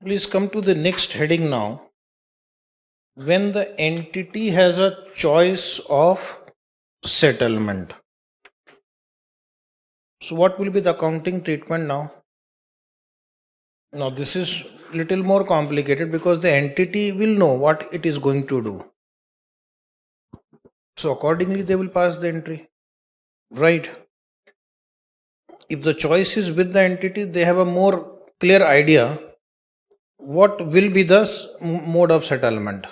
Please come to the next heading now. When the entity has a choice of settlement. So what will be the accounting treatment now? Now this is little more complicated because the entity will know what it is going to do. So accordingly they will pass the entry. Right. If the choice is with the entity, they have a more clear idea what will be the mode of settlement.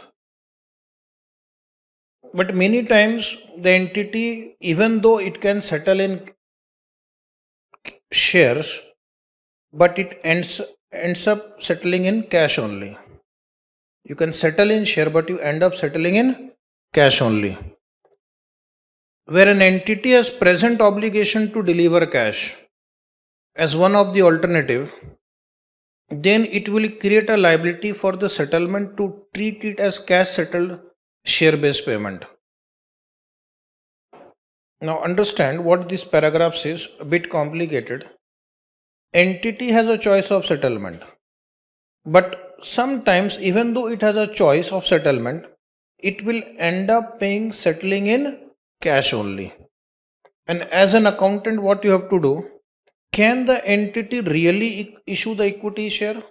But many times the entity, even though it can settle in shares, but it ends up settling in cash only. You can settle in share, but you end up settling in cash only. Where an entity has present obligation to deliver cash as one of the alternative, then it will create a liability for the settlement to treat it as cash settled share based payment. Now understand what this paragraph says, a bit complicated. Entity has a choice of settlement, but sometimes even though it has a choice of settlement, it will end up settling in cash only. And as an accountant, what you have to do, can the entity really issue the equity share?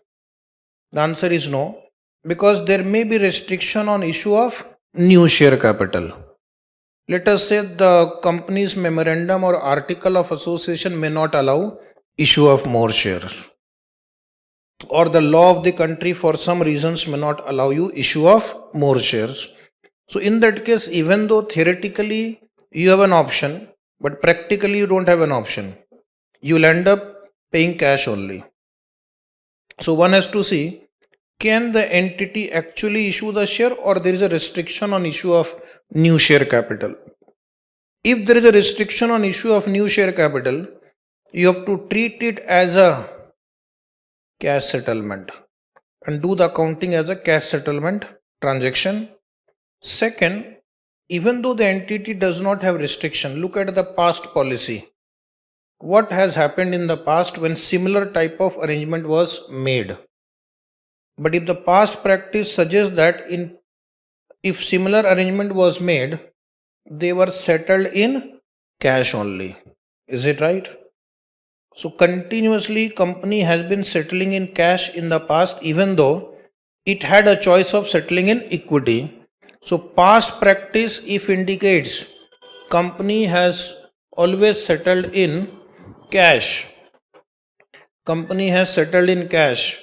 The answer is no, because there may be restriction on issue of new share capital. Let us say the company's memorandum or article of association may not allow issue of more shares, or the law of the country for some reasons may not allow you issue of more shares. So in that case, even though theoretically you have an option, but practically you don't have an option, you will end up paying cash only. So one has to see, can the entity actually issue the share, or there is a restriction on issue of new share capital? If there is a restriction on issue of new share capital, you have to treat it as a cash settlement and do the accounting as a cash settlement transaction. Second, even though the entity does not have restriction, look at the past policy. What has happened in the past when similar type of arrangement was made? But if the past practice suggests that if similar arrangement was made, they were settled in cash only. Is it right? So continuously company has been settling in cash in the past, even though it had a choice of settling in equity. So past practice, if indicates company has always settled in cash, company has settled in cash,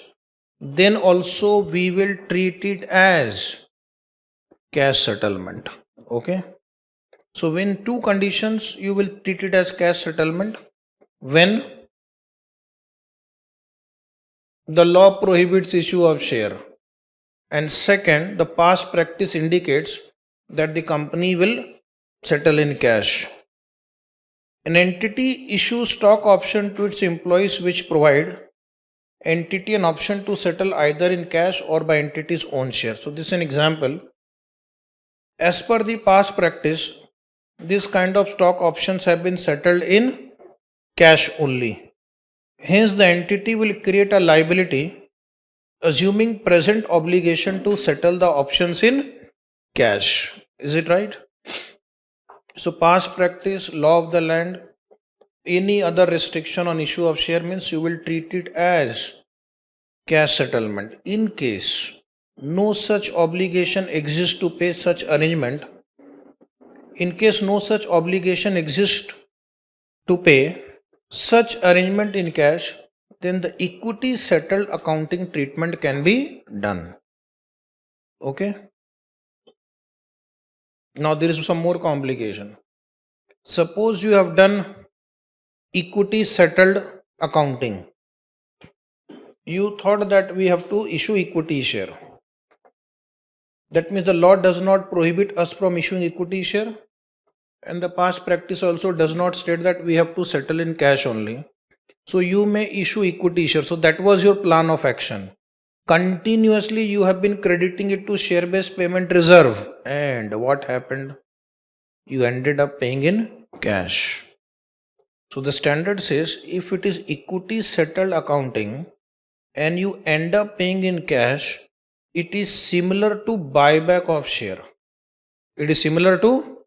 then also we will treat it as cash settlement. Okay. So when two conditions, you will treat it as cash settlement. When the law prohibits issue of share, and second, the past practice indicates that the company will settle in cash. An entity issues stock option to its employees which provide entity an option to settle either in cash or by entity's own share. So this is an example. As per the past practice, this kind of stock options have been settled in cash only. Hence the entity will create a liability assuming present obligation to settle the options in cash. Is it right? So past practice, law of the land, any other restriction on issue of share means you will treat it as cash settlement. In case no such obligation exists to pay such arrangement, in case no such obligation exists to pay such arrangement in cash, then the equity settled accounting treatment can be done. Okay. Now there is some more complication. Suppose you have done equity settled accounting. You thought that we have to issue equity share. That means the law does not prohibit us from issuing equity share, and the past practice also does not state that we have to settle in cash only. So you may issue equity share. So that was your plan of action. Continuously you have been crediting it to share based payment reserve, and what happened? You ended up paying in cash. So the standard says if it is equity settled accounting and you end up paying in cash, it is similar to buyback of share. It is similar to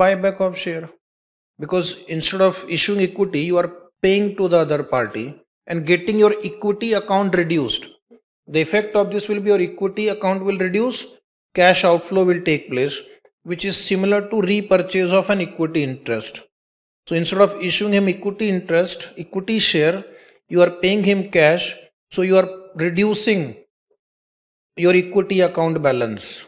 buyback of share, because instead of issuing equity, you are paying to the other party and getting your equity account reduced. The effect of this will be your equity account will reduce, cash outflow will take place, which is similar to repurchase of an equity interest. So instead of issuing him equity share, you are paying him cash, so you are reducing your equity account balance.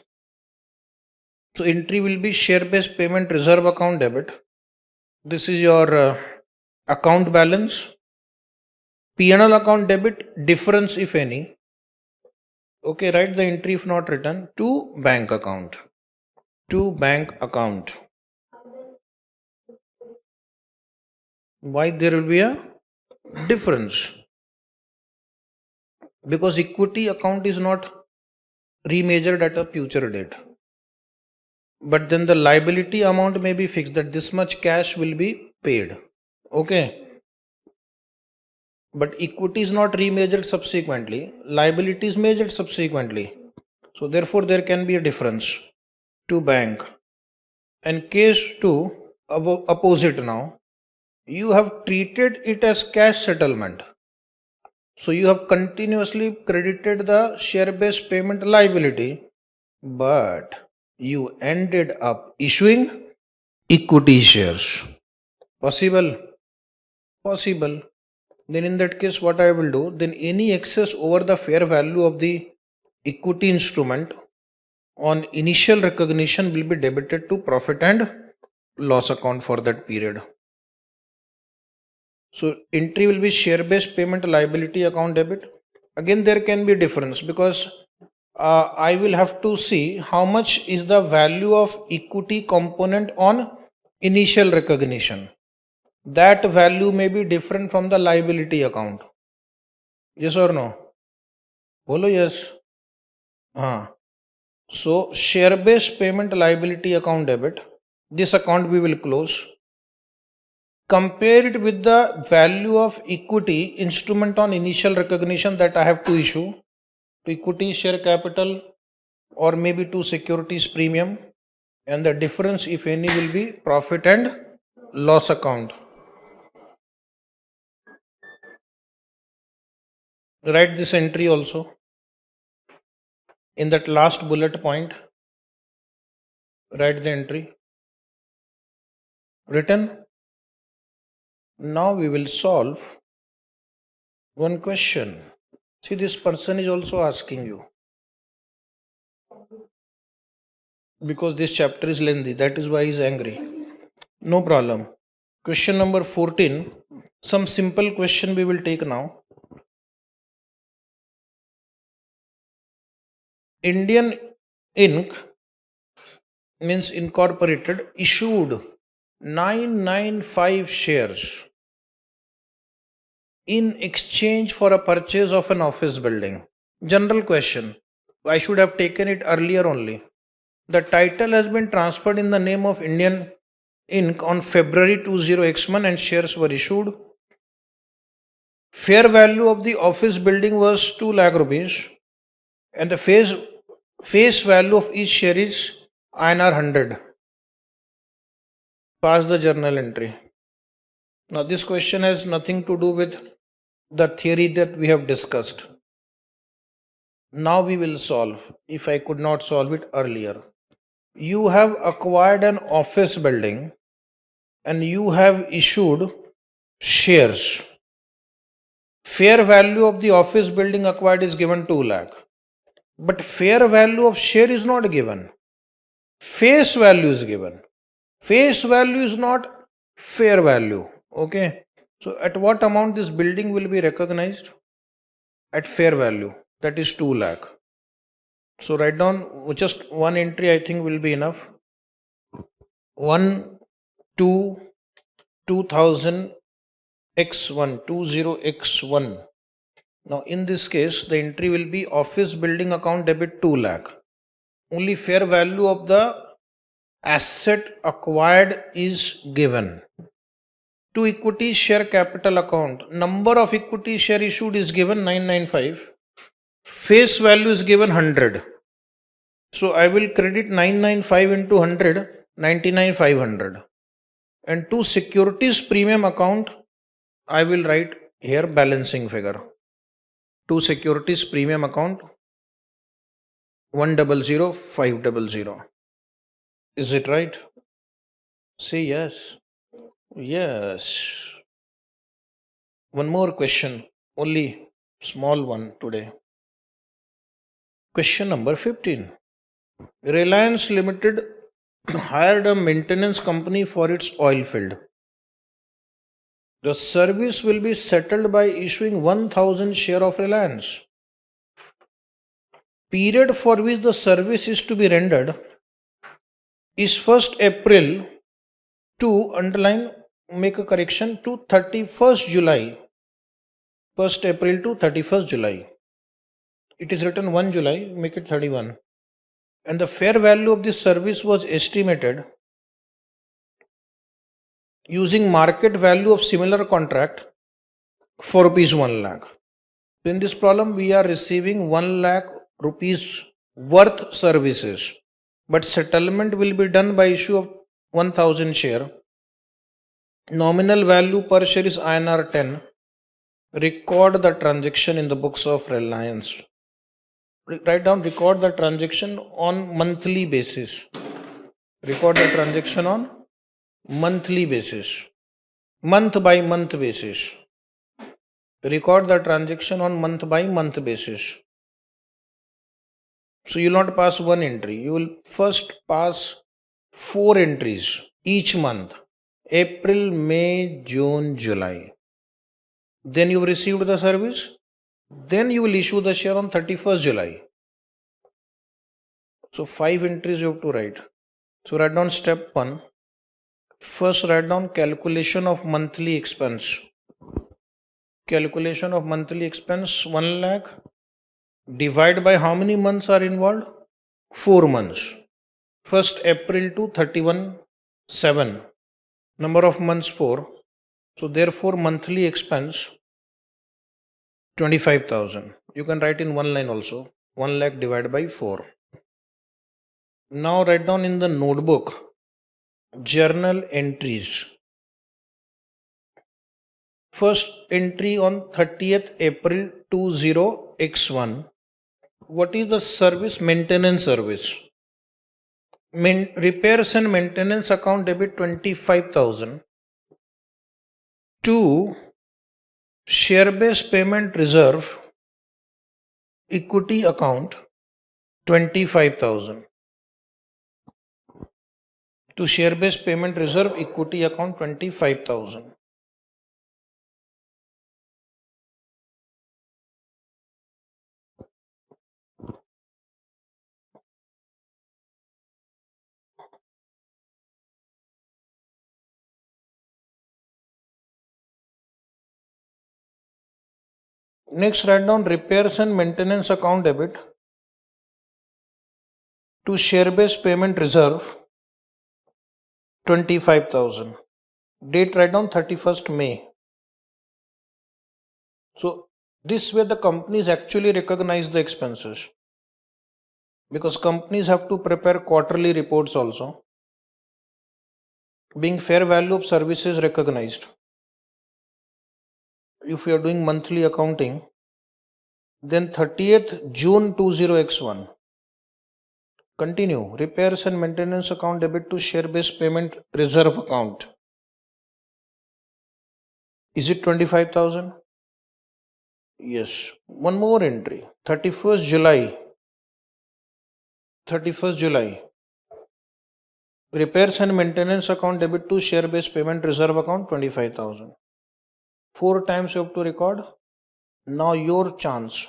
So entry will be share-based payment reserve account debit. This is your account balance. P&L account debit, difference if any. Okay, write the entry if not written, to bank account. To bank account. Why there will be a difference? Because equity account is not remeasured at a future date. But then the liability amount may be fixed, that this much cash will be paid. Okay. But equity is not remeasured subsequently, liability is measured subsequently. So therefore there can be a difference to bank. And case 2, opposite now, you have treated it as cash settlement. So you have continuously credited the share-based payment liability, but you ended up issuing equity shares. Possible? Possible. Then in that case, what I will do, then any excess over the fair value of the equity instrument on initial recognition will be debited to profit and loss account for that period. So entry will be share-based payment liability account debit. Again, there can be difference, because I will have to see how much is the value of equity component on initial recognition. That value may be different from the liability account. Yes or no? Bolo yes. So share-based payment liability account debit, this account we will close. Compare it with the value of equity instrument on initial recognition that I have to issue to equity share capital or maybe to securities premium, and the difference if any will be profit and loss account. Write this entry also in that last bullet point. Write the entry written. Now we will solve one question. See, this person is also asking you, because this chapter is lengthy, that is why he is angry. No problem. Question number 14. Some simple question we will take now. Indian Inc. means incorporated issued 995 shares in exchange for a purchase of an office building. General question. I should have taken it earlier only. The title has been transferred in the name of Indian Inc. on February 20x1 and shares were issued. Fair value of the office building was 2 lakh rupees and the face value of each share is INR 100. Pass the journal entry. Now this question has nothing to do with the theory that we have discussed. Now we will solve, if I could not solve it earlier. You have acquired an office building and you have issued shares. Fair value of the office building acquired is given 2 lakh. But fair value of share is not given. Face value is given. Face value is not fair value. Okay. So at what amount this building will be recognized? At fair value. That is 2 lakh. So write down just one entry, I think will be enough. 1, 2, 2000 x1, 20x1. Now in this case, the entry will be office building account debit 2 lakh. Only fair value of the asset acquired is given. To equity share capital account, number of equity share issued is given 995. Face value is given 100. So I will credit 995 into 100, 99,500. And to securities premium account, I will write here balancing figure. To securities premium account, 100,500. Is it right? Say yes. Yes. One more question, only small one today. Question number 15. Reliance Limited hired a maintenance company for its oil field. The service will be settled by issuing 1000 share of Reliance. Period for which the service is to be rendered is 1st April to underline, make a correction, to 31st July. 1st April to 31st July. It is written 1 July, make it 31. And the fair value of this service was estimated using market value of similar contract for rupees 1 lakh. In this problem, we are receiving 1 lakh rupees worth services, but settlement will be done by issue of 1000 share. Nominal value per share is INR 10. Record the transaction in the books of Reliance. Write down, record the transaction on monthly basis. Record the transaction on monthly basis. Month by month basis. Record the transaction on month by month basis. So you will not pass one entry. You will first pass 4 entries each month. April, May, June, July. Then you received the service. Then you will issue the share on 31st July. So 5 entries you have to write. So write down step 1. First write down calculation of monthly expense. Calculation of monthly expense 1 lakh. Divide by how many months are involved? 4 months. 1st April to 31/7. Number of months 4. So therefore monthly expense 25,000. You can write in one line also. 1 lakh divided by 4. Now write down in the notebook journal entries. First entry on 30th April 20x1. What is the service? Maintenance service. Repairs and maintenance account debit 25,000 to share based payment reserve equity account 25,000 to share based payment reserve equity account 25,000. Next, write down repairs and maintenance account debit to share based payment reserve 25,000. Date write down 31st May. So this way the companies actually recognize the expenses, because companies have to prepare quarterly reports also, being fair value of services recognized. If we are doing monthly accounting, then 30th June 20x1. Continue. Repairs and maintenance account debit to share based payment reserve account. Is it 25,000? Yes. One more entry. 31st July. 31st July. Repairs and maintenance account debit to share based payment reserve account 25,000. 4 times you have to record. Now your chance.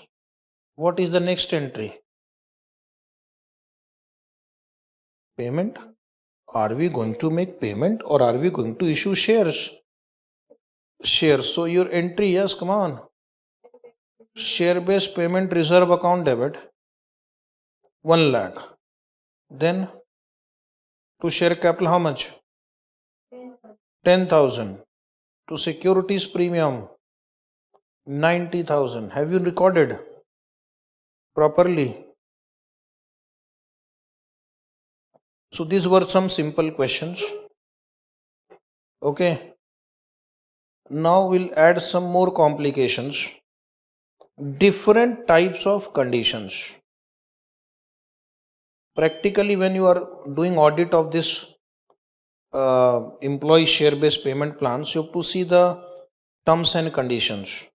What is the next entry? Payment. Are we going to make payment or are we going to issue shares? Shares. So your entry, yes, come on. Share based payment reserve account debit 1 lakh. Then to share capital how much? 10,000. to securities premium 90,000. Have you recorded properly? So these were some simple questions. Okay. Now we'll add some more complications. Different types of conditions. Practically, when you are doing audit of this employee share-based payment plans, you have to see the terms and conditions.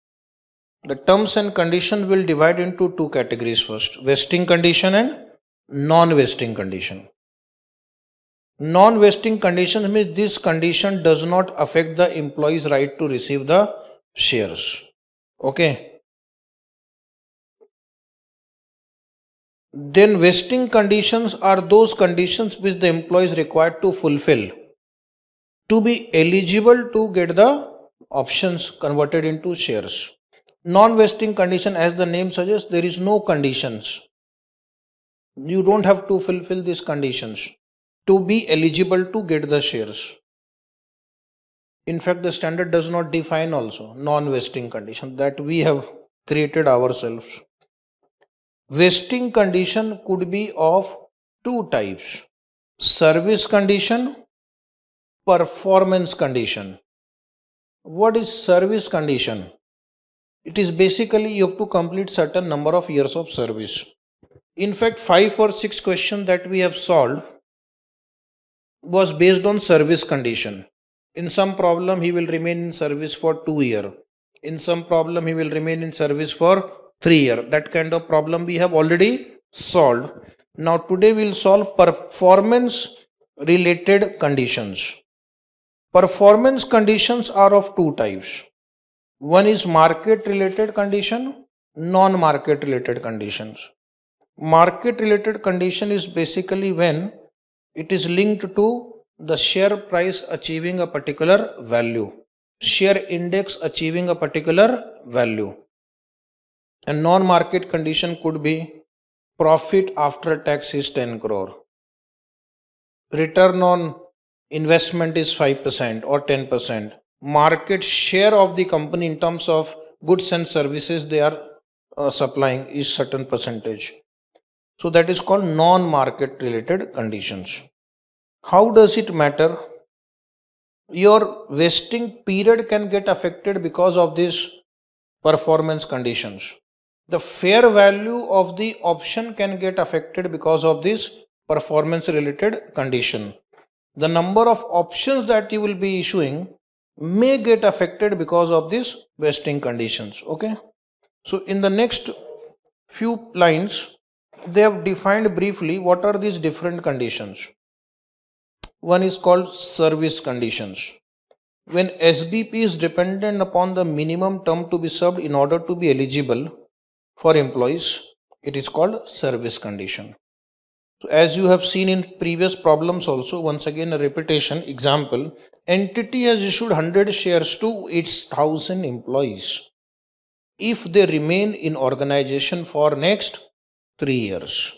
The terms and conditions will divide into two categories first: vesting condition and non-vesting condition. Non-vesting condition means this condition does not affect the employee's right to receive the shares. Okay. Then vesting conditions are those conditions which the employee is required to fulfill to be eligible to get the options converted into shares. Non-vesting condition, as the name suggests, there is no conditions. You don't have to fulfill these conditions to be eligible to get the shares. In fact, the standard does not define also non-vesting condition, that we have created ourselves. Vesting condition could be of two types: service condition, performance condition. What is service condition? It is basically you have to complete certain number of years of service. In fact, 5 or 6 questions that we have solved was based on service condition. In some problem, he will remain in service for 2 years. In some problem, he will remain in service for 3 years. That kind of problem we have already solved. Now today we will solve performance related conditions. Performance conditions are of two types. One is market related condition, non-market related conditions. Market related condition is basically when it is linked to the share price achieving a particular value, share index achieving a particular value. A non-market condition could be profit after tax is 10 crore, return on investment is 5% or 10%, market share of the company in terms of goods and services they are supplying is certain percentage. So that is called non-market related conditions. How does it matter? Your vesting period can get affected because of these performance conditions. The fair value of the option can get affected because of this performance related condition. The number of options that you will be issuing may get affected because of these vesting conditions. Okay. So in the next few lines, they have defined briefly what are these different conditions. One is called service conditions. When SBP is dependent upon the minimum term to be served in order to be eligible for employees, it is called service condition. So as you have seen in previous problems also, once again a repetition example, entity has issued 100 shares to its 1000 employees if they remain in organization for next 3 years.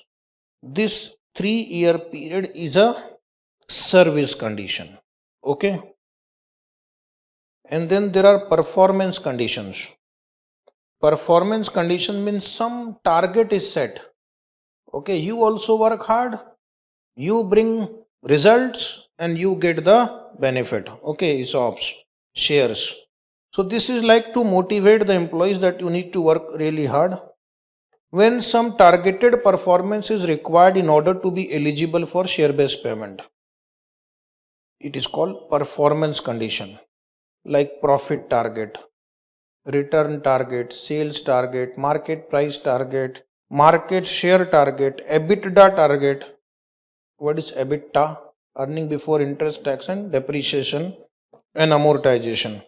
This 3-year period is a service condition. Okay. And then there are performance conditions. Performance condition means some target is set. Okay, you also work hard, you bring results and you get the benefit. Okay, ESOPs, shares. So this is like to motivate the employees that you need to work really hard. When some targeted performance is required in order to be eligible for share-based payment, it is called performance condition, like profit target, return target, sales target, market price target, market share target, EBITDA target. What is EBITDA? Earning before interest, tax and depreciation and amortization.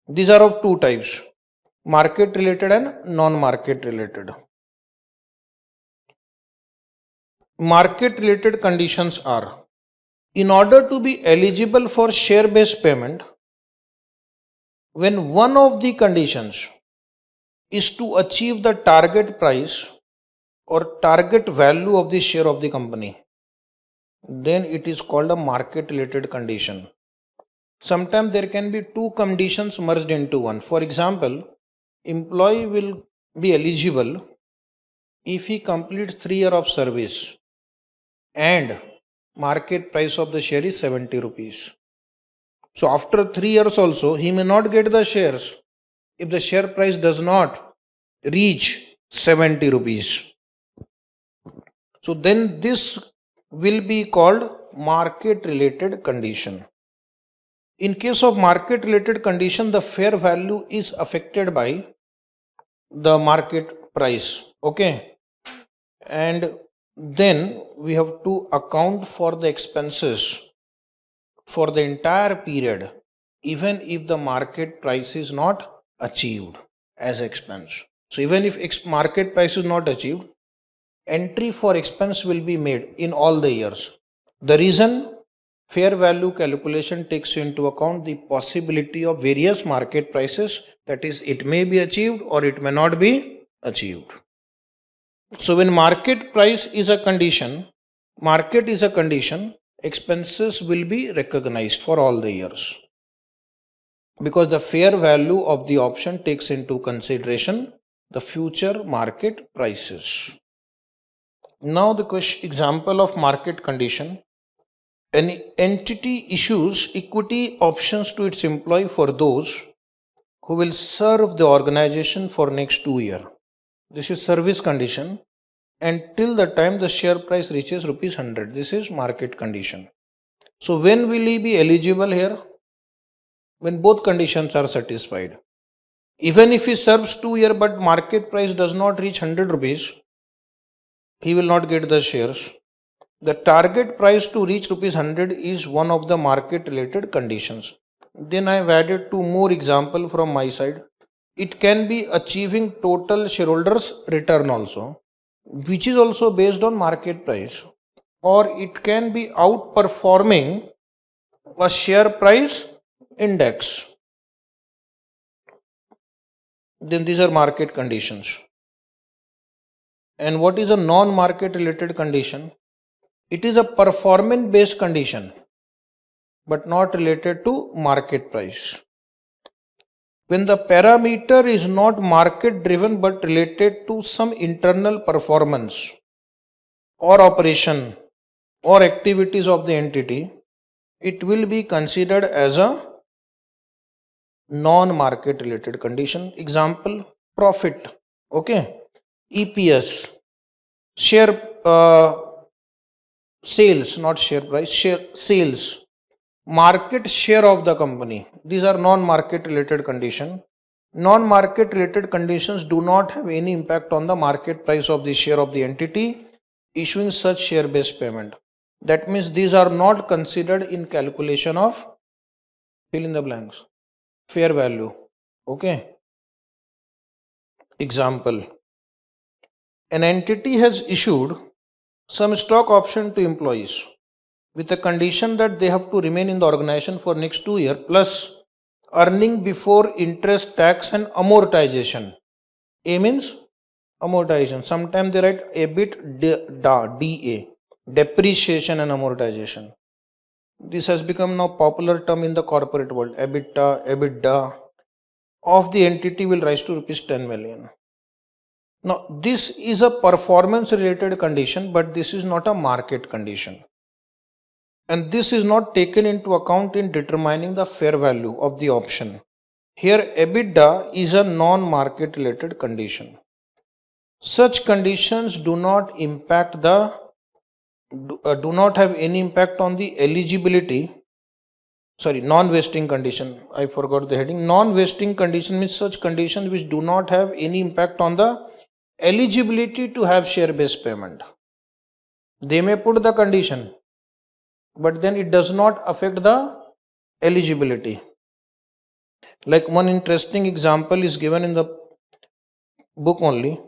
These are of two types: market related and non-market related. Market related conditions are: in order to be eligible for share based payment, when one of the conditions is to achieve the target price or target value of the share of the company, then it is called a market related condition. Sometimes there can be two conditions merged into one. For example, employee will be eligible if he completes 3 years of service and market price of the share is 70 rupees. So after 3 years also, he may not get the shares if the share price does not reach 70 rupees. So then this will be called market related condition. In case of market related condition, the fair value is affected by the market price. Okay. And then we have to account for the expenses for the entire period, even if the market price is not achieved as expense. So even if market price is not achieved, entry for expense will be made in all the years. The reason, fair value calculation takes into account the possibility of various market prices, that is, it may be achieved or it may not be achieved. So when market price is a condition, expenses will be recognized for all the years, because the fair value of the option takes into consideration the future market prices. Now the example of market condition. An entity issues equity options to its employee for those who will serve the organization for next 2 years. This is service condition, and till the time the share price reaches rupees 100. This is market condition. So when will he be eligible here? When both conditions are satisfied. Even if he serves 2 years but market price does not reach 100 rupees, he will not get the shares. The target price to reach rupees 100 is one of the market related conditions. Then I have added two more examples from my side. It can be achieving total shareholders return also, which is also based on market price, or it can be outperforming a share price index. Then these are market conditions. And what is a non-market related condition? It is a performance based condition, but not related to market price. When the parameter is not market driven but related to some internal performance or operation or activities of the entity, it will be considered as a non-market related condition. Example, profit, okay, EPS, share sales, not share price, share sales, market share of the company. These are non-market related condition. Non-market related conditions do not have any impact on the market price of the share of the entity issuing such share based payment. That means these are not considered in calculation of, fill in the blanks, fair value. Okay. Example, an entity has issued some stock option to employees with the condition that they have to remain in the organization for next 2 years plus earning before interest, tax and amortization. A means amortization. Sometimes they write EBITDA, DA, depreciation and amortization. This has become now popular term in the corporate world. EBITDA of the entity will rise to rupees 10 million. Now this is a performance related condition, but this is not a market condition. And this is not taken into account in determining the fair value of the option. Here EBITDA is a non-market related condition. Such conditions do not impact do not have any impact on the eligibility. Sorry, non-vesting condition. I forgot the heading. Non-vesting condition means such conditions which do not have any impact on the eligibility to have share-based payment. They may put the condition, but then it does not affect the eligibility. Like one interesting example is given in the book only.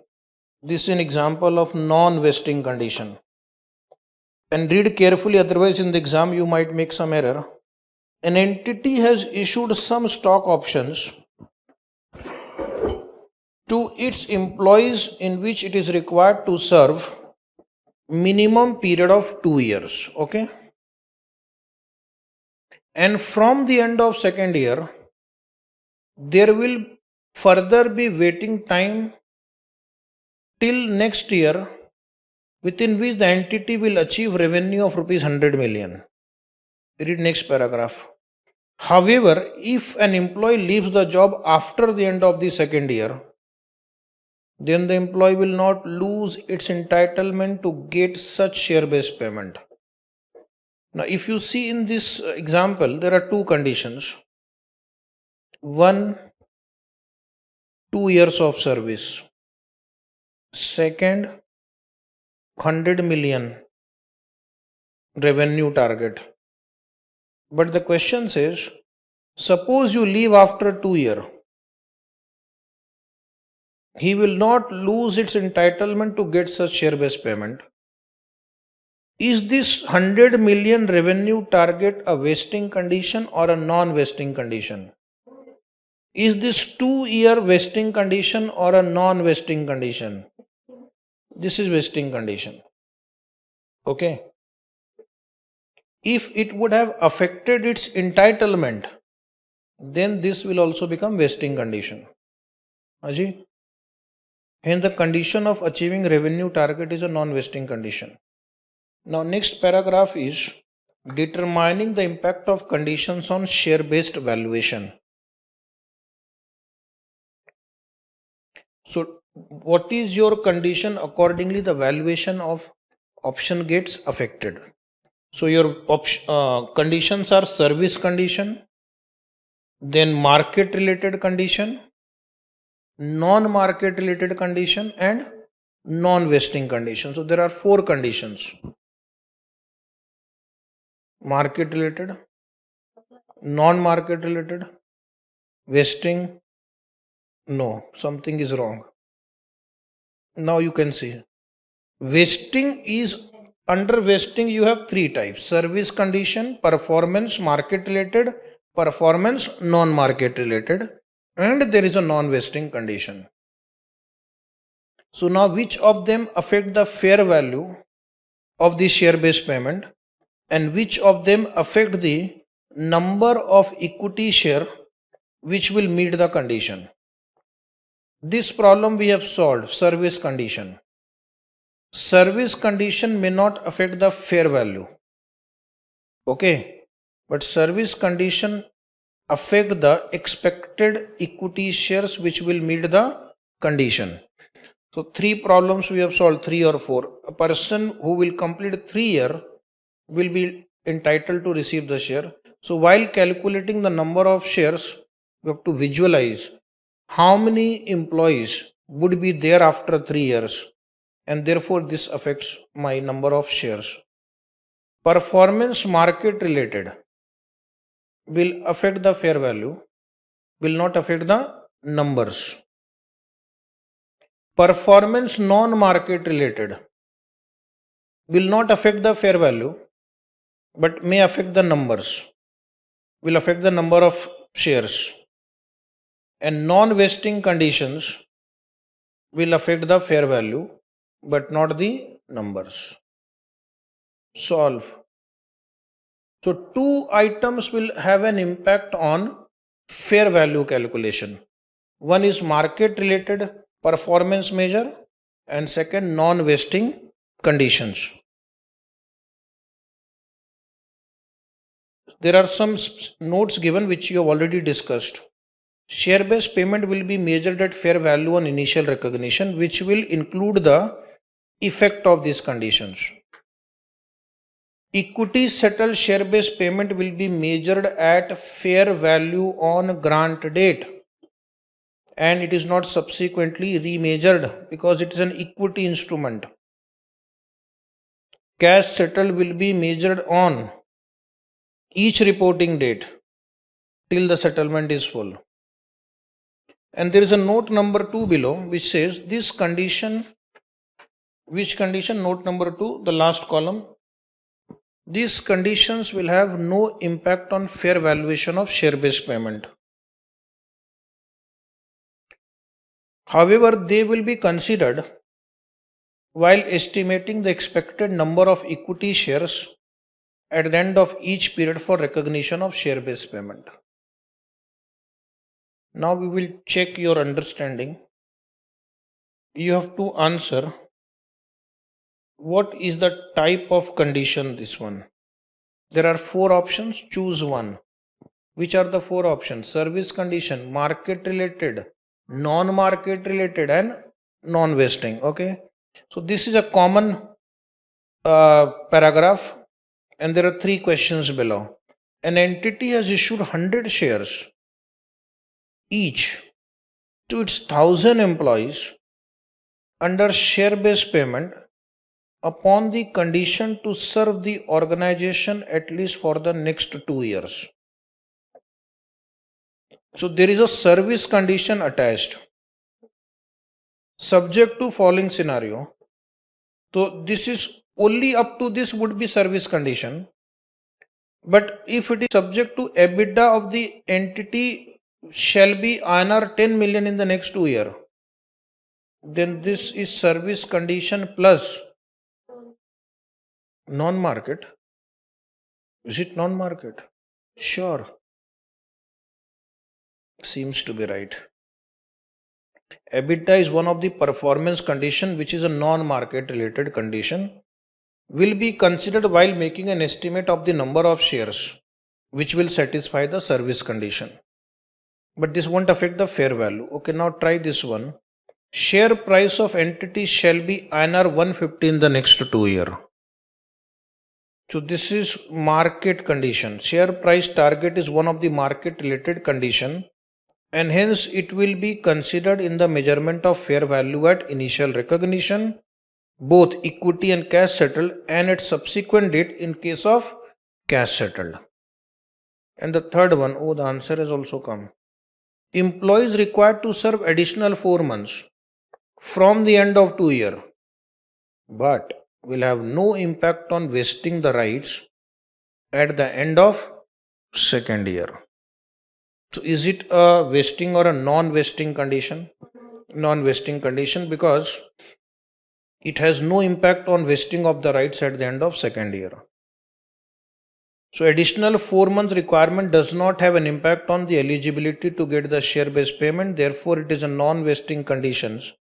This is an example of non-vesting condition. And read carefully, otherwise in the exam you might make some error. An entity has issued some stock options to its employees in which it is required to serve minimum period of 2 years. Okay. And from the end of second year, there will further be waiting time till next year, within which the entity will achieve revenue of rupees 100 million. Read next paragraph. However, if an employee leaves the job after the end of the second year, then the employee will not lose its entitlement to get such share-based payment. Now, if you see in this example, there are two conditions. One, 2 years of service. Second, 100 million revenue target. But the question says, suppose you leave after 2 years. He will not lose its entitlement to get such share-based payment. Is this 100 million revenue target a vesting condition or a non-vesting condition? Is this 2-year vesting condition or a non-vesting condition? This is vesting condition. Okay. If it would have affected its entitlement, then this will also become vesting condition. Aji? Hence the condition of achieving revenue target is a non-vesting condition. Now next paragraph is determining the impact of conditions on share-based valuation. So what is your condition? Accordingly the valuation of option gets affected. So your conditions are service condition, then market related condition, non-market related condition and non-vesting condition. So there are 4 conditions. Market related, non-market related, vesting. No, something is wrong. Now you can see. Vesting is, under vesting you have 3 types: service condition, performance market related, performance non-market related, and there is a non-vesting condition. So now which of them affect the fair value of the share-based payment and which of them affect the number of equity share which will meet the condition? This problem we have solved. Service condition. Service condition may not affect the fair value. Okay. But service condition affect the expected equity shares which will meet the condition. So 3 problems we have solved, 3 or 4. A person who will complete 3 years will be entitled to receive the share. So while calculating the number of shares, we have to visualize how many employees would be there after 3 years, and therefore this affects my number of shares. Performance market related will affect the fair value, will not affect the numbers. Performance non-market related will not affect the fair value, but may affect the numbers, will affect the number of shares. And non-vesting conditions will affect the fair value, but not the numbers. Solve. So 2 items will have an impact on fair value calculation. One is market related performance measure and second non-vesting conditions. There are some notes given which you have already discussed. Share-based payment will be measured at fair value on initial recognition, which will include the effect of these conditions. Equity settled share-based payment will be measured at fair value on grant date, and it is not subsequently remeasured because it is an equity instrument. Cash settled will be measured on each reporting date till the settlement is full. And there is a note number 2 below which says this condition, which condition? Note number 2, the last column. These conditions will have no impact on fair valuation of share-based payment. However, they will be considered while estimating the expected number of equity shares at the end of each period for recognition of share-based payment. Now we will check your understanding. You have to answer what is the type of condition this one. There are 4 options, choose one. Which are the 4 options? Service condition, market related, non-market related and non-vesting. Okay. So this is a common paragraph and there are 3 questions below. An entity has issued 100 shares each to its 1000 employees under share-based payment upon the condition to serve the organization at least for the next 2 years. So there is a service condition attached. Subject to following scenario. So this is only up to this would be service condition. But if it is subject to EBITDA of the entity shall be INR 10 million in the next 2 years, then this is service condition plus non-market. Is it non-market? Sure. Seems to be right. EBITDA is one of the performance condition which is a non-market related condition, will be considered while making an estimate of the number of shares which will satisfy the service condition. But this won't affect the fair value. Okay, now try this one. Share price of entity shall be INR 150 in the next 2 years. So this is market condition. Share price target is one of the market related condition and hence it will be considered in the measurement of fair value at initial recognition, both equity and cash settled, and at subsequent date in case of cash settled. And the third one, the answer has also come. Employees required to serve additional 4 months from the end of 2 years, but will have no impact on vesting the rights at the end of second year. So is it a vesting or a non-vesting condition? Non-vesting condition because it has no impact on vesting of the rights at the end of second year. So additional 4 months requirement does not have an impact on the eligibility to get the share-based payment. Therefore, it is a non-vesting conditions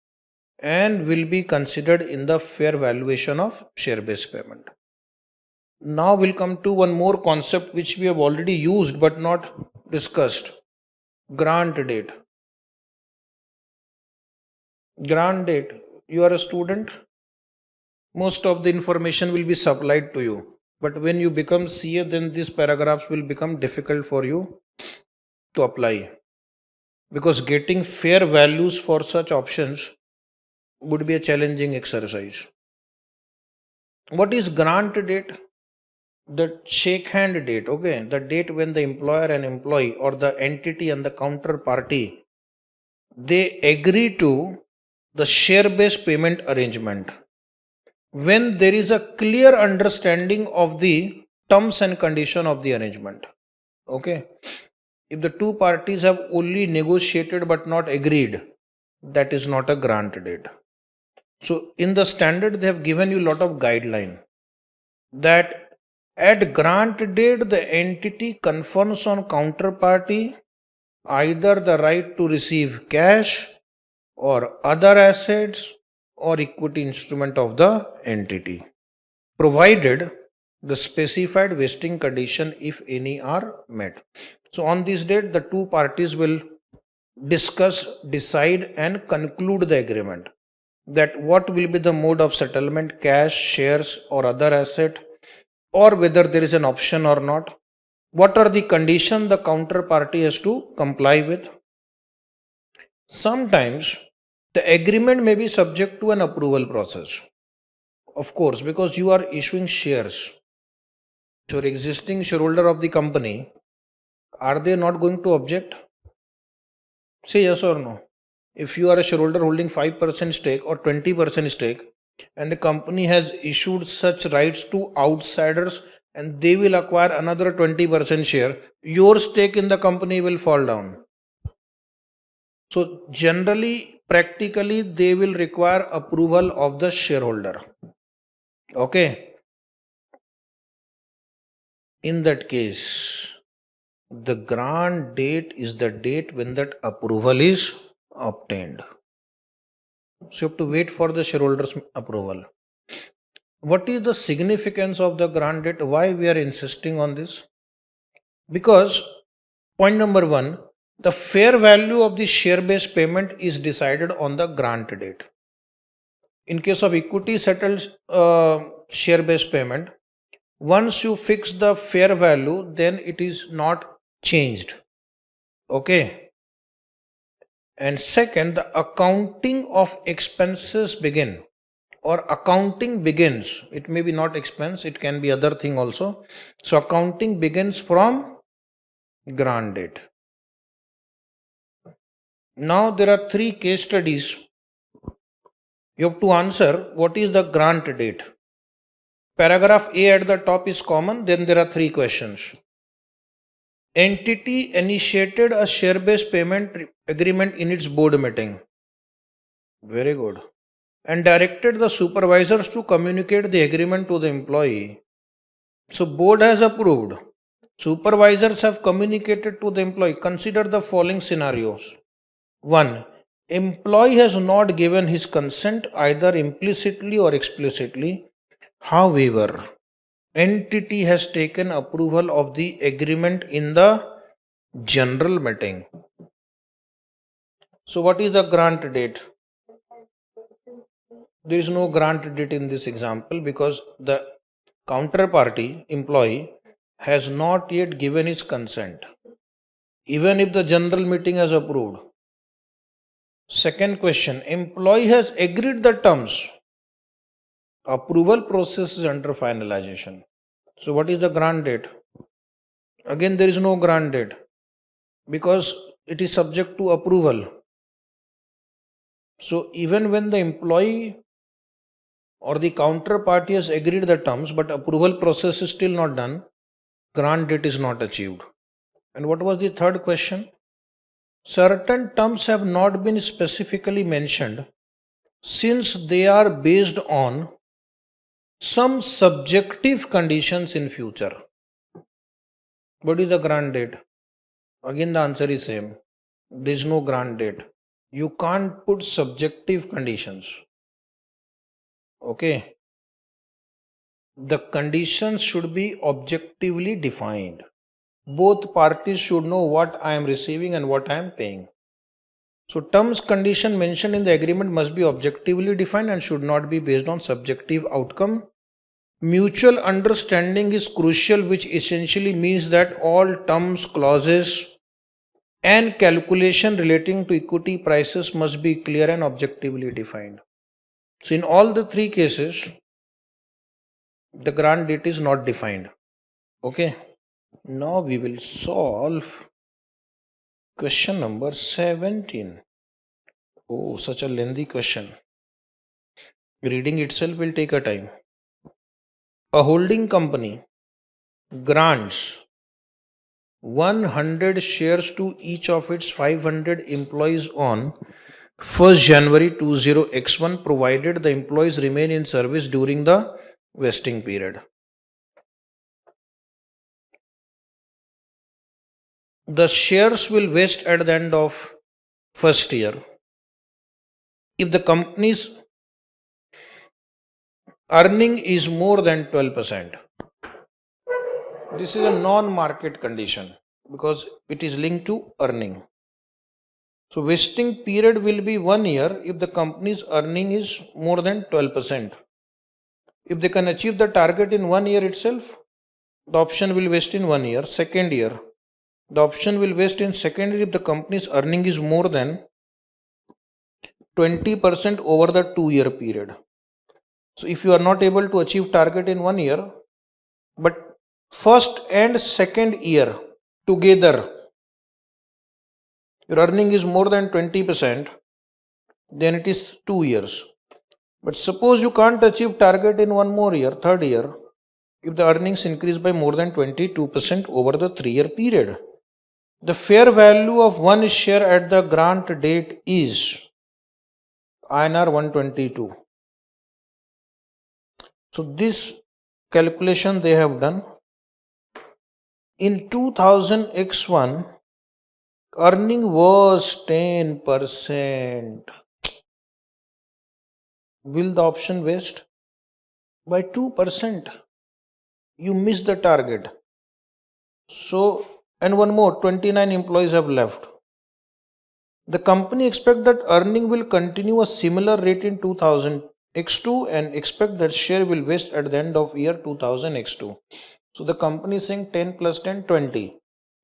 and will be considered in the fair valuation of share-based payment. Now we'll come to one more concept which we have already used but not discussed. Grant date. Grant date. You are a student. Most of the information will be supplied to you. But when you become CA, then these paragraphs will become difficult for you to apply. Because getting fair values for such options would be a challenging exercise. What is grant date? The shake hand date, okay? The date when the employer and employee or the entity and the counterparty, they agree to the share-based payment arrangement. When there is a clear understanding of the terms and condition of the arrangement, okay? If the two parties have only negotiated but not agreed, that is not a grant date. So in the standard, they have given you a lot of guideline that at grant date, the entity confers on counterparty either the right to receive cash or other assets or equity instrument of the entity, provided the specified vesting condition, if any, are met. So on this date, the two parties will discuss, decide and conclude the agreement that what will be the mode of settlement, cash, shares or other asset, or whether there is an option or not. What are the conditions the counterparty has to comply with? Sometimes the agreement may be subject to an approval process. Of course, because you are issuing shares. So your existing shareholder of the company, are they not going to object? Say yes or no. If you are a shareholder holding 5% stake or 20% stake, and the company has issued such rights to outsiders and they will acquire another 20% share, your stake in the company will fall down. So generally, practically, they will require approval of the shareholder. Okay. In that case, the grant date is the date when that approval is obtained. So you have to wait for the shareholders' approval. What is the significance of the grant date? Why we are insisting on this? Because point number one, the fair value of the share-based payment is decided on the grant date. In case of equity settled share-based payment, once you fix the fair value, then it is not changed. Okay. And second, the accounting of expenses begin, or accounting begins. It may be not expense, it can be other thing also. So accounting begins from grant date. Now there are 3 case studies. You have to answer what is the grant date. Paragraph A at the top is common, then there are 3 questions. Entity initiated a share-based payment agreement in its board meeting. Very good. And directed the supervisors to communicate the agreement to the employee. So board has approved. Supervisors have communicated to the employee. Consider the following scenarios. 1. Employee has not given his consent either implicitly or explicitly. However, entity has taken approval of the agreement in the general meeting. So what is the grant date? There is no grant date in this example because the counterparty employee has not yet given his consent, even if the general meeting has approved. Second question, employee has agreed the terms. Approval process is under finalization. So what is the grant date? Again, there is no grant date because it is subject to approval. So even when the employee or the counterparty has agreed the terms but approval process is still not done, grant date is not achieved. And what was the third question? Certain terms have not been specifically mentioned since they are based on some subjective conditions in future. What is the grant date? Again, the answer is same. There is no grant date. You can't put subjective conditions. Okay. The conditions should be objectively defined. Both parties should know what I am receiving and what I am paying. So terms condition mentioned in the agreement must be objectively defined and should not be based on subjective outcome. Mutual understanding is crucial, which essentially means that all terms, clauses and calculation relating to equity prices must be clear and objectively defined. So in all the 3 cases, the grant date is not defined. Okay. Now we will solve question number 17. Oh, such a lengthy question. Reading itself will take a time. A holding company grants 100 shares to each of its 500 employees on 1st January 20x1 provided the employees remain in service during the vesting period. The shares will vest at the end of first year. If the company's earning is more than 12%, this is a non-market condition because it is linked to earning. So vesting period will be 1 year if the company's earning is more than 12%. If they can achieve the target in 1 year itself, the option will vest in 1 year. Second year, the option will vest in second year if the company's earning is more than 20% over the 2-year period. So if you are not able to achieve target in 1 year, but first and second year together, your earning is more than 20%, then it is 2 years. But suppose you can't achieve target in 1 more year, third year, if the earnings increase by more than 22% over the 3-year period. The fair value of one share at the grant date is INR 122. So this calculation they have done. In 2000 X1, earning was 10%. Will the option waste? By 2%. You miss the target. So, and one more, 29 employees have left. The company expects that earning will continue a similar rate in 2000 X2 and expect that share will vest at the end of year 2000 X2. So the company is saying 10 plus 10, 20.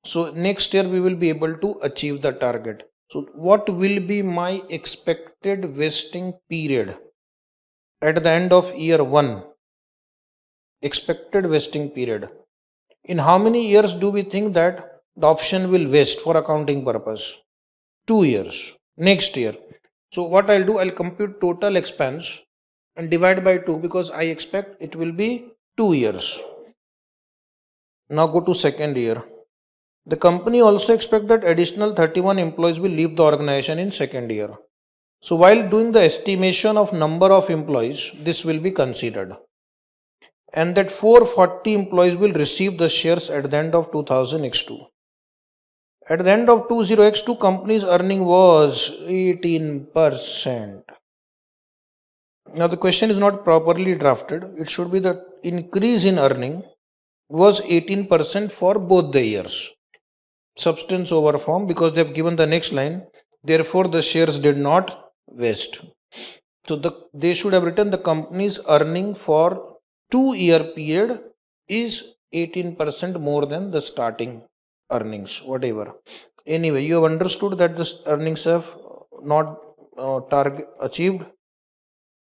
So next year we will be able to achieve the target. So what will be my expected vesting period at the end of year 1? Expected vesting period. In how many years do we think that the option will vest for accounting purpose? 2 years. Next year. So what I'll do, I'll compute total expense and divide by 2 because I expect it will be 2 years. Now go to second year. The company also expects that additional 31 employees will leave the organization in second year. So while doing the estimation of number of employees, this will be considered. And that 440 employees will receive the shares at the end of 2000 X2. At the end of 20 X2, company's earning was 18%. Now the question is not properly drafted. It should be the increase in earning was 18% for both the years. Substance over form, because they have given the next line. Therefore, the shares did not vest. So they should have written the company's earning for 2-year period is 18% more than the starting earnings, whatever. Anyway, you have understood that the earnings have not target achieved.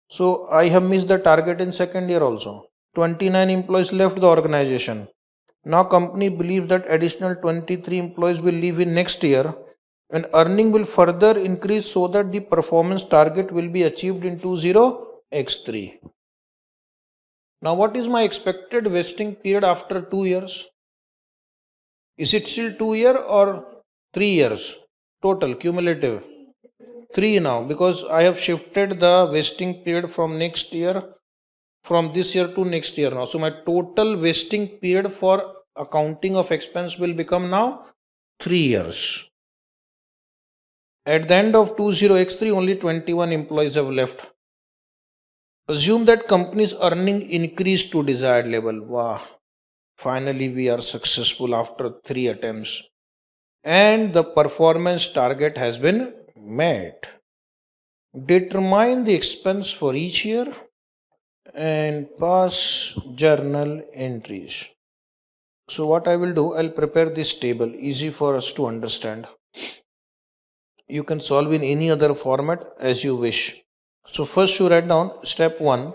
So I have missed the target in second year also. 29 employees left the organization. Now company believes that additional 23 employees will leave in next year and earning will further increase so that the performance target will be achieved in 20 X3. Now what is my expected vesting period after 2 years? Is it still 2 years or 3 years? Total, cumulative. 3 now, because I have shifted the vesting period from next year, from this year to next year now. So my total vesting period for accounting of expense will become now 3 years. At the end of 20 X3, only 21 employees have left. Assume that company's earning increased to desired level. Wow. Finally, we are successful after 3 attempts. And the performance target has been met. Determine the expense for each year and pass journal entries. So what I will do, I'll prepare this table, easy for us to understand. You can solve in any other format as you wish. So first you write down step 1,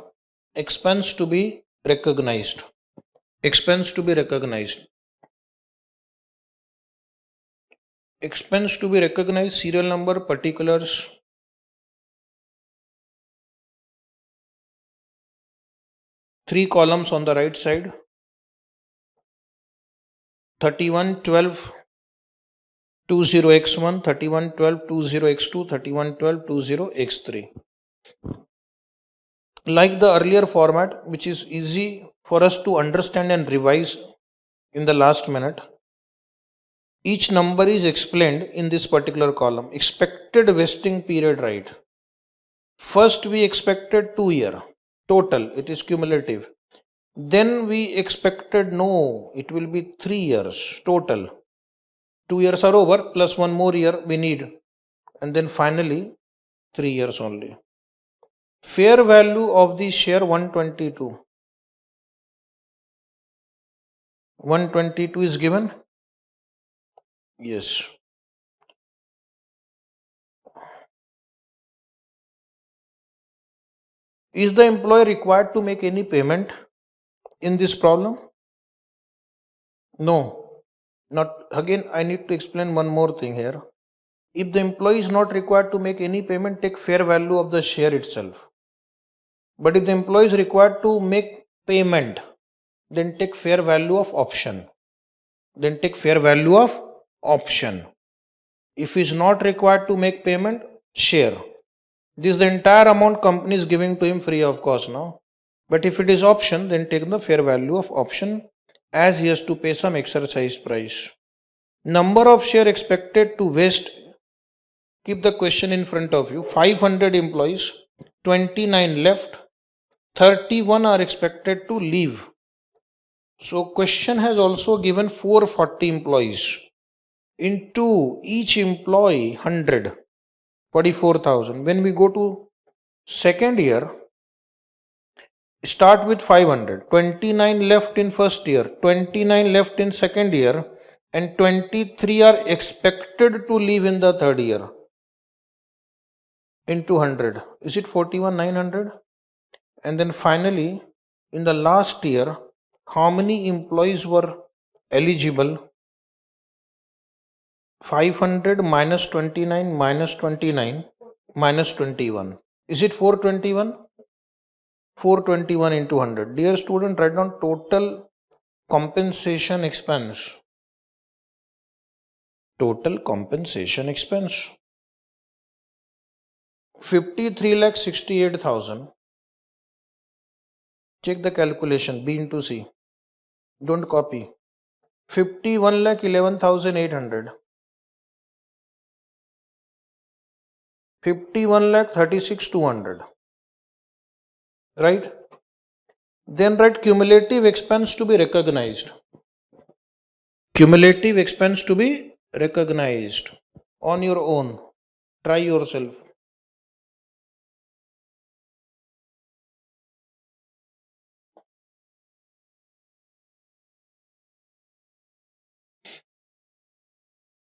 expense to be recognized. Expense to be recognized. Expense to be recognized, serial number, particulars. Three columns on the right side. 3112 20 X1, 3112 20 X2, 3112 20 X3. Like the earlier format, which is easy for us to understand and revise in the last minute, each number is explained in this particular column. Expected vesting period, right? First we expected 2 year total, it is cumulative. Then we expected no, it will be 3 years total. 2 years are over, plus one more year we need. And then finally 3 years only. Fair value of the share 122. 122 is given. Yes. Is the employee required to make any payment in this problem? No. Not again, I need to explain one more thing here. If the employee is not required to make any payment, take fair value of the share itself. But if the employee is required to make payment, then take fair value of option. Then take fair value of option. If he is not required to make payment, share. This is the entire amount company is giving to him free of cost now. But if it is option, then take the fair value of option as he has to pay some exercise price. Number of share expected to vest, keep the question in front of you. 500 employees, 29 left, 31 are expected to leave. So question has also given 440 employees. Into each employee 100, 44,000. When we go to second year, start with 500, 29 left in first year, 29 left in second year, and 23 are expected to leave in the third year. Into 100, is it 41,900? And then finally, in the last year, how many employees were eligible? 500 minus 29 minus 29 minus 21. Is it 421? 421 into 100. Dear student, write down total compensation expense. Total compensation expense. 53,68,000. Check the calculation, B into C. Don't copy. 51,11,800. 51,36,200. Right? Then write cumulative expense to be recognized. Cumulative expense to be recognized on your own. Try yourself.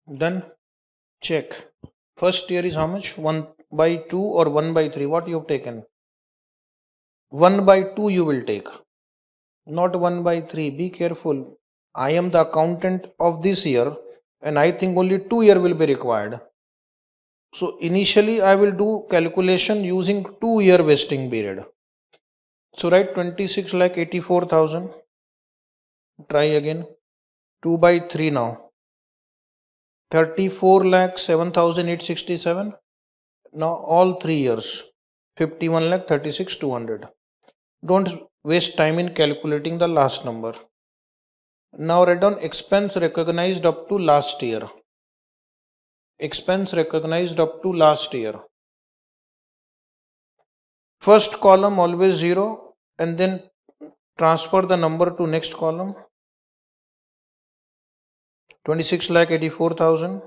Then check. First year is how much? 1 by 2 or 1 by 3? What you have taken? 1 by 2 you will take. Not 1 by 3. Be careful. I am the accountant of this year and I think only 2 years will be required. So initially I will do calculation using 2 year vesting period. So write 26,84,000. Try again. 2 by 3 now. 34,07,867. Now all 3 years. 51,36,200. Don't waste time in calculating the last number. Now write down expense recognized up to last year. Expense recognized up to last year. First column always 0 and then transfer the number to next column. 26,84,000.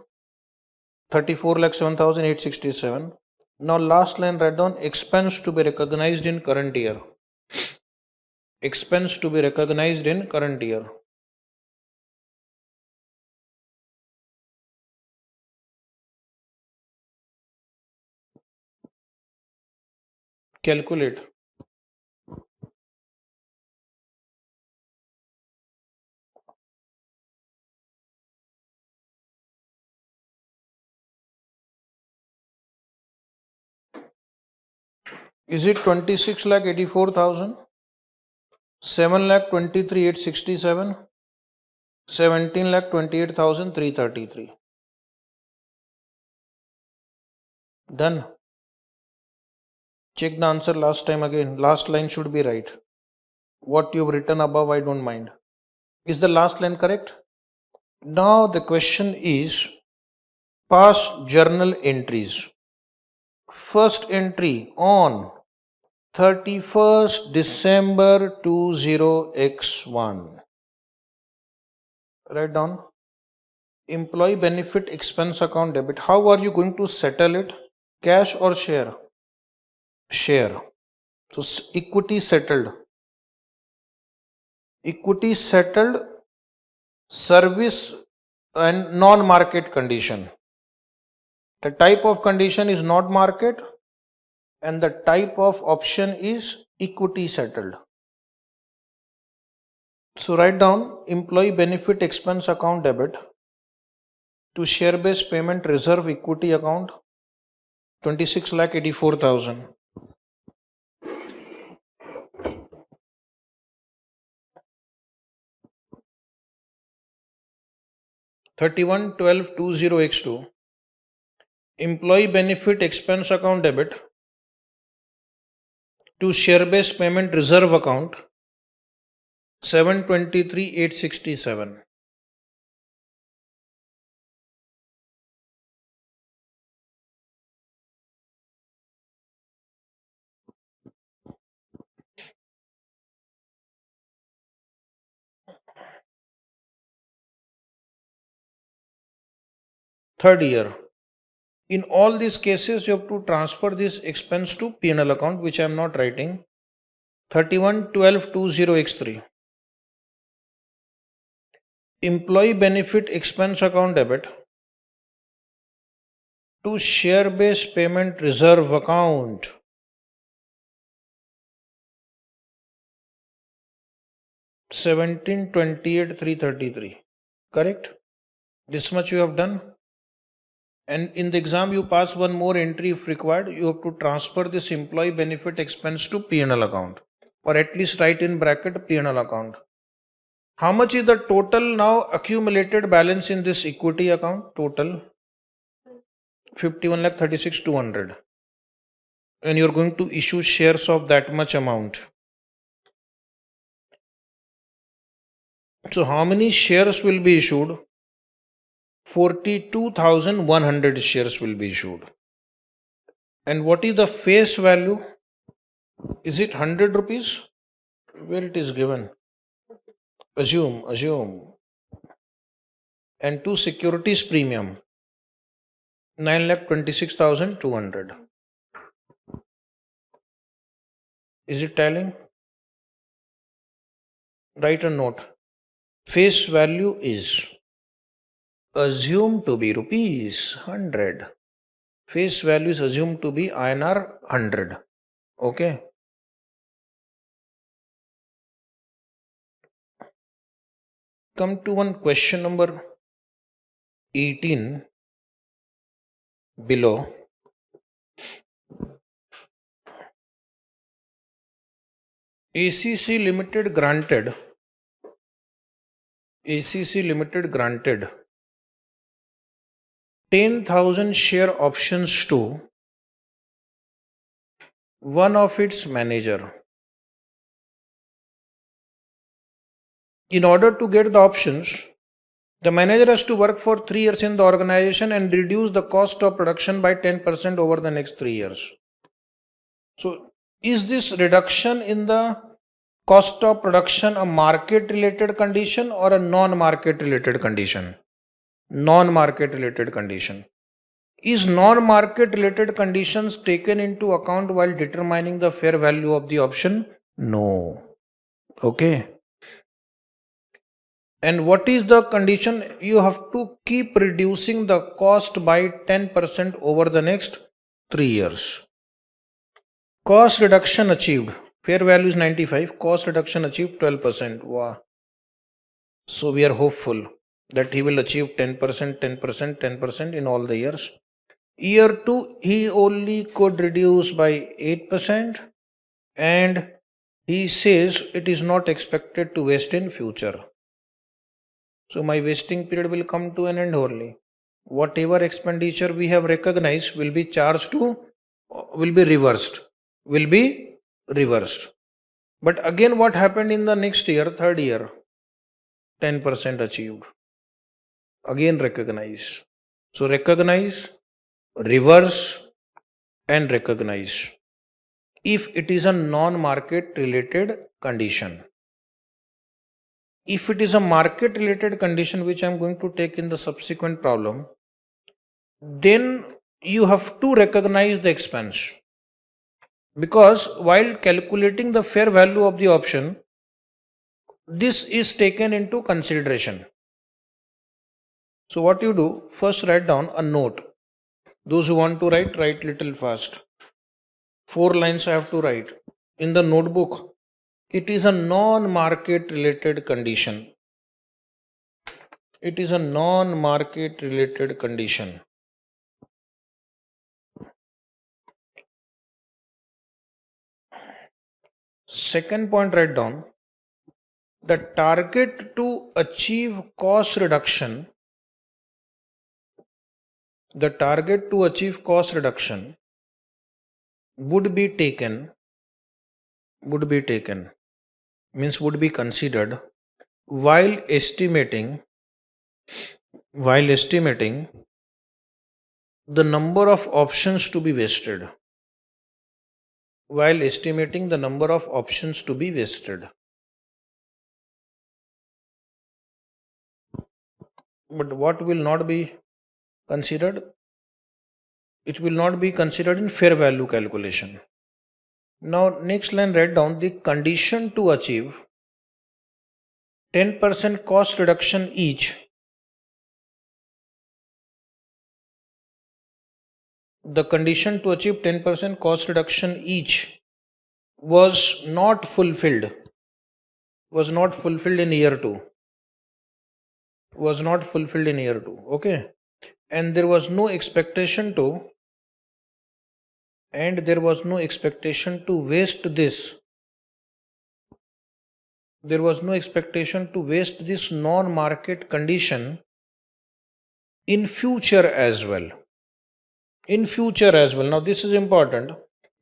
34,07,867. Now last line write down expense to be recognized in current year. Expense to be recognized in current year. Calculate. Is it 26,84,000? 7,23,867? 17,28,333. Done. Check the answer last time again. Last line should be right. What you've written above, I don't mind. Is the last line correct? Now the question is past journal entries. First entry on 31st December 20x1. Write down employee benefit expense account debit. How are you going to settle it? Cash or share? Share. So equity settled. Equity settled, service and non-market condition. The type of condition is not market and the type of option is equity settled. So write down employee benefit expense account debit to share-based payment reserve equity account 26,84,000. (31/12/20x2) employee benefit expense account debit to share-based payment reserve account 723,867. Third year. In all these cases, you have to transfer this expense to P&L account, which I am not writing. 31/12/20 employee benefit expense account debit to share based payment reserve account. $17,28,333. Correct? This much you have done. And in the exam, you pass one more entry if required. You have to transfer this employee benefit expense to P&L account, or at least write in bracket P&L account. How much is the total now accumulated balance in this equity account? Total 51,36,200. And you're going to issue shares of that much amount. So how many shares will be issued? 42,100 shares will be issued. And what is the face value? Is it 100 rupees? Where it is given? Assume. And two securities premium, 9,26,200. Is it tallying? Write a note. Face value is assumed to be rupees 100. Face value is assumed to be INR 100. Okay. Come to one question number 18 below. ACC Limited granted 10,000 share options to one of its manager. In order to get the options, the manager has to work for 3 years in the organization and reduce the cost of production by 10% over the next 3 years. So, is this reduction in the cost of production a market related condition or a non-market related condition? Non-market related condition. Is non-market related conditions taken into account while determining the fair value of the option? No. Okay. And what is the condition? You have to keep reducing the cost by 10% over the next 3 years. Cost reduction achieved. Fair value is 95. Cost reduction achieved 12%. Wow. So we are hopeful that he will achieve 10%, 10%, 10% in all the years. Year 2, he only could reduce by 8%, and he says it is not expected to waste in future. So my wasting period will come to an end only. Whatever expenditure we have recognized will be charged to, will be reversed. But again, what happened in the next year, third year? 10% achieved. Again recognize. So recognize, reverse, and recognize if it is a non-market related condition. If it is a market related condition, which I am going to take in the subsequent problem, then you have to recognize the expense, because while calculating the fair value of the option, this is taken into consideration. So what you do, first write down a note. Those who want to write little fast. 4 lines I have to write in the notebook. It is a non-market related condition. It is a non-market related condition. Second point, write down the target to achieve cost reduction. The target to achieve cost reduction would be taken means would be considered while estimating the number of options to be vested. While estimating the number of options to be vested. But what will not be considered? It will not be considered in fair value calculation. Now next line, write down the condition to achieve 10% cost reduction each. The condition to achieve 10% cost reduction each was not fulfilled. Was not fulfilled in year 2. Was not fulfilled in year 2. Okay. And there was no expectation to waste this. There was no expectation to waste this non-market condition in future as well. In future as well. Now this is important.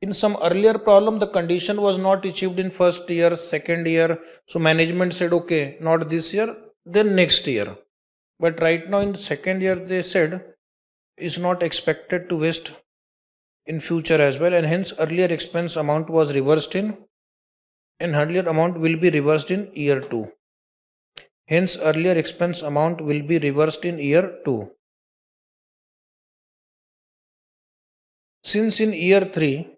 In some earlier problem, the condition was not achieved in first year, second year. So management said, okay, not this year, then next year. But right now in the second year, they said is not expected to waste in future as well, and hence earlier expense amount was reversed in, and earlier amount will be reversed in year 2. Hence earlier expense amount will be reversed in year 2. Since in year 3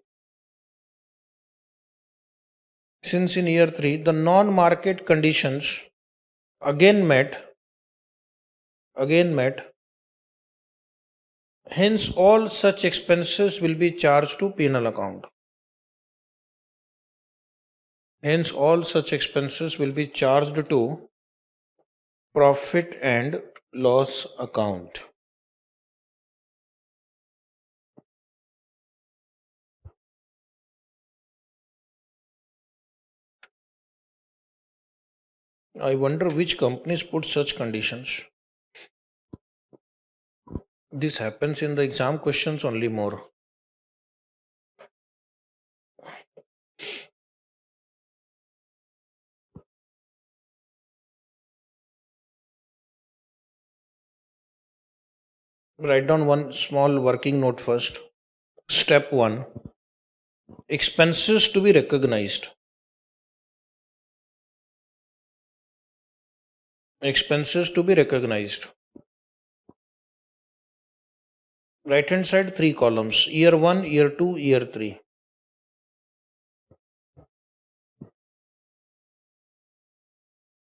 the non-market conditions again met, hence all such expenses will be charged to P&L account. Hence all such expenses will be charged to profit and loss account. I wonder which companies put such conditions. This happens in the exam questions only more. Write down one small working note first. Step 1. Expenses to be recognized. Expenses to be recognized. Right hand side 3 columns. Year 1, year 2, year 3.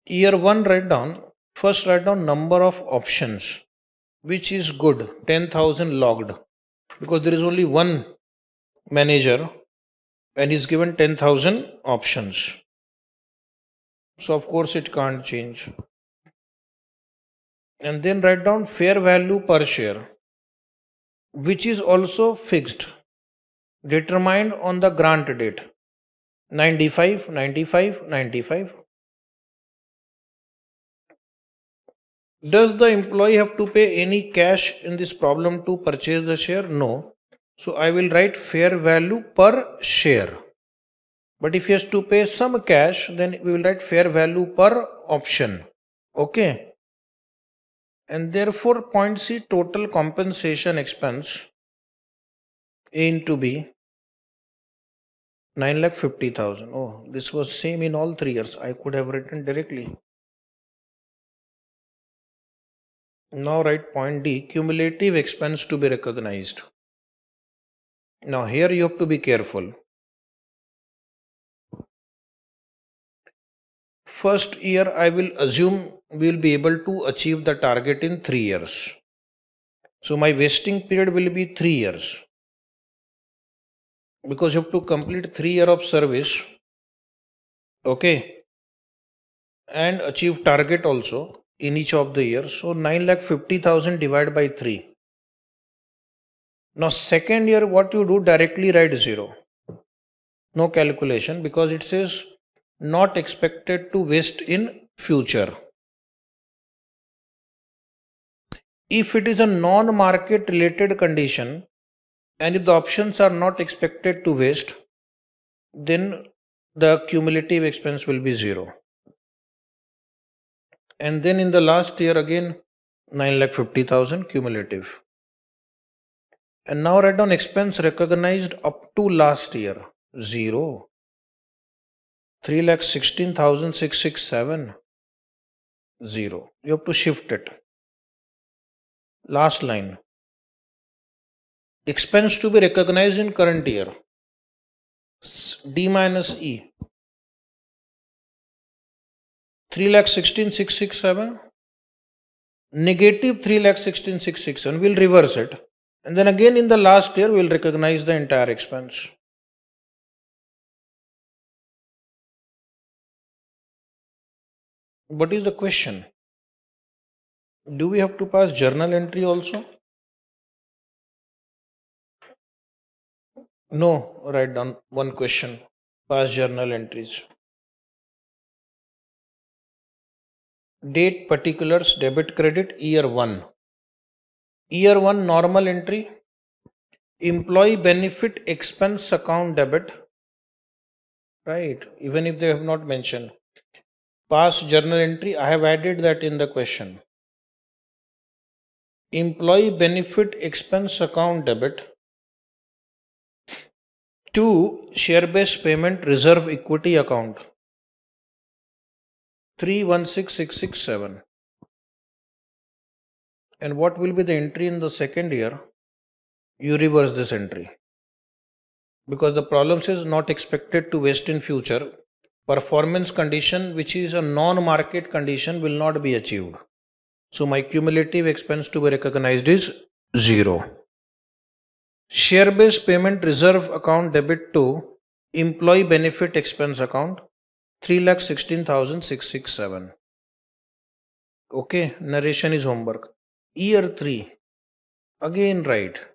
Year 1 write down. First write down number of options, which is good, 10,000 logged, because there is only one manager and he's given 10,000 options. So of course it can't change. And then write down fair value per share, which is also fixed, determined on the grant date, 95, 95, 95. Does the employee have to pay any cash in this problem to purchase the share? No. So I will write fair value per share. But if he has to pay some cash, then we will write fair value per option. Okay. And therefore, point C, total compensation expense A into B, 9,50,000. Oh, this was same in all 3 years. I could have written directly. Now write point D, cumulative expense to be recognized. Now here you have to be careful. First year I will assume we will be able to achieve the target in 3 years. So my vesting period will be 3 years. Because you have to complete 3 years of service. Okay. And achieve target also in each of the years. So 9,50,000 divided by 3. Now second year what you do, directly write 0. No calculation, because it says not expected to waste in future. If it is a non-market related condition and if the options are not expected to waste, then the cumulative expense will be 0. And then in the last year again 9,50,000 cumulative. And now write down expense recognized up to last year 0. 3,16,667 0. You have to shift it. Last line. Expense to be recognized in current year. D minus E. 3,16,667. Negative 3,16,667. We'll reverse it. And then again in the last year we'll recognize the entire expense. What is the question? Do we have to pass journal entry also? No, write down one question. Pass journal entries. Date, particulars, debit, credit, year 1. Year 1 normal entry. Employee benefit expense account debit. Right, even if they have not mentioned. Past journal entry, I have added that in the question. Employee benefit expense account debit. 2. Share-based payment reserve equity account. 3,16,667. And what will be the entry in the second year? You reverse this entry. Because the problem says not expected to vest in future. Performance condition which is a non-market condition will not be achieved. So my cumulative expense to be recognized is 0. Share-based payment reserve account debit to employee benefit expense account 3,16,667. Okay, narration is homework. Year 3. Again write.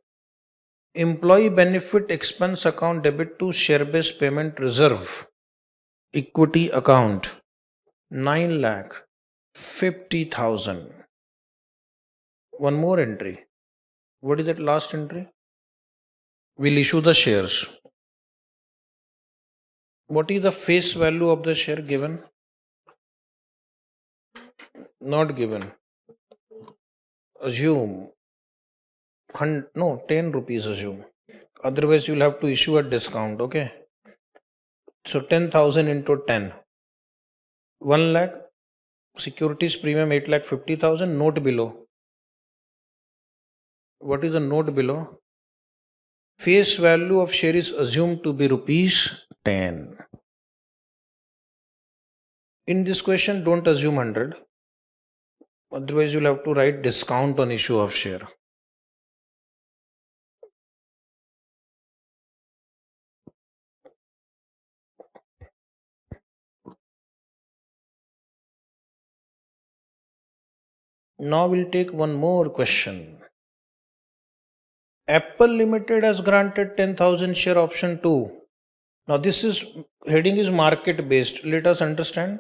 Employee benefit expense account debit to share-based payment reserve equity account 9,50,000. One more entry. What is that last entry? We'll issue the shares. What is the face value of the share given? Not given. Assume 10 rupees assume. Otherwise you'll have to issue a discount. Okay. So 10,000 into 10. 1 lakh. Securities premium 8,50,000. Note below. What is the note below? Face value of share is assumed to be rupees 10. In this question, don't assume 100. Otherwise, you'll have to write discount on issue of share. Now we'll take one more question. Apple Limited has granted 10,000 share option 2. Now this is heading is market based. Let us understand.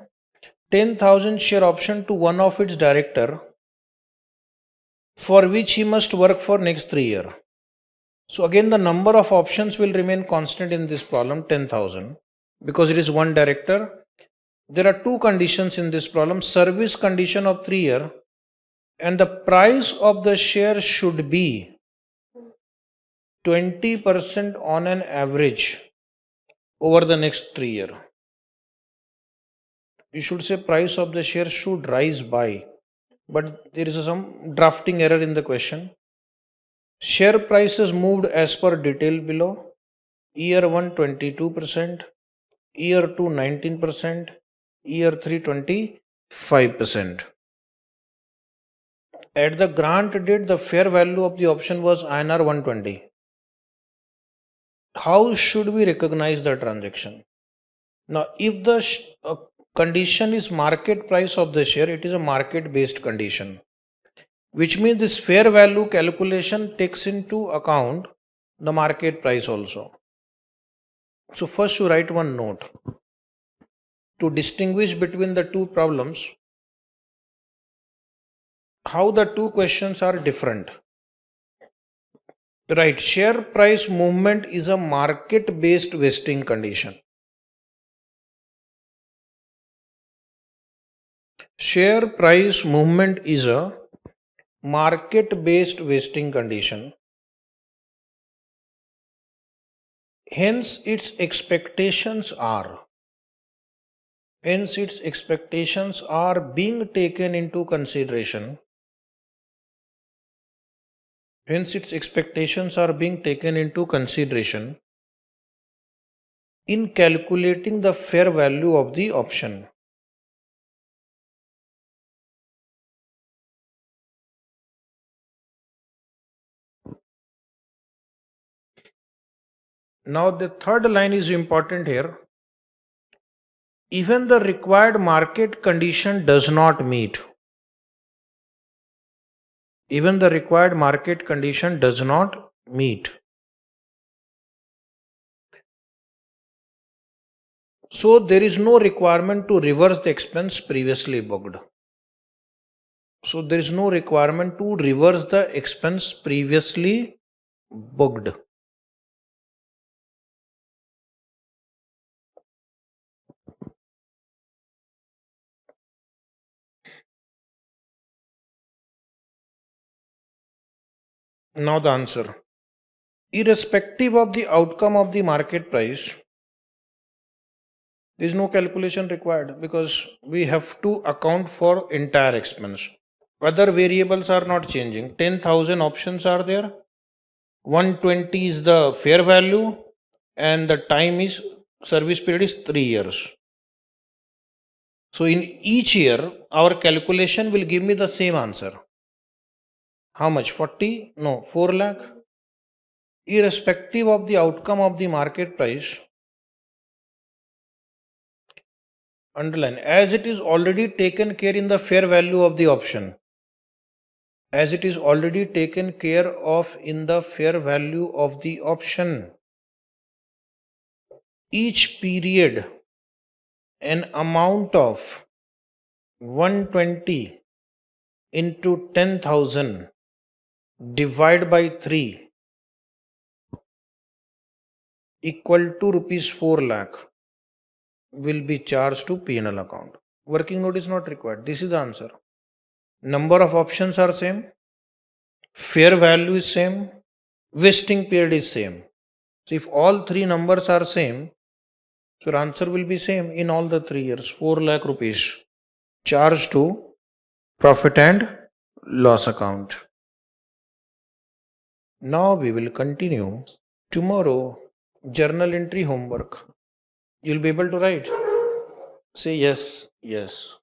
10,000 share option to one of its director for which he must work for next 3 years. So again the number of options will remain constant in this problem 10,000 because it is one director. There are two conditions in this problem. Service condition of 3 years and the price of the share should be 20% on an average over the next 3 years. You should say price of the share should rise by, but there is some drafting error in the question. Share price is moved as per detail below. Year 1 22%, year 2 19%, year 3 25%. At the grant date, the fair value of the option was INR 120. How should we recognize the transaction? Now, if the condition is market price of the share, it is a market based condition, which means this fair value calculation takes into account the market price also. So first you write one note to distinguish between the two problems, how the two questions are different. Right, share price movement is a market based vesting condition. Share price movement is a market-based vesting condition. Hence, its expectations are being taken into consideration. Hence, its expectations are being taken into consideration in calculating the fair value of the option. Now, the third line is important here. Even the required market condition does not meet. Even the required market condition does not meet. So there is no requirement to reverse the expense previously booked. So there is no requirement to reverse the expense previously booked. Now the answer. Irrespective of the outcome of the market price, there is no calculation required because we have to account for entire expense. Other variables are not changing. 10,000 options are there. 120 is the fair value and the time is service period is 3 years. So in each year, our calculation will give me the same answer. How much? 40? No, 4 lakh. Irrespective of the outcome of the market price, underline, as it is already taken care in the fair value of the option. As it is already taken care of in the fair value of the option. Each period, an amount of 120 into 10,000 divide by 3 equal to rupees 4 lakh will be charged to P&L account. Working note is not required. This is the answer. Number of options are same. Fair value is same. Vesting period is same. So if all three numbers are same, so your answer will be same in all the 3 years. 4 lakh rupees charged to profit and loss account. Now we will continue tomorrow. Journal entry homework. You'll be able to write. Say yes, yes.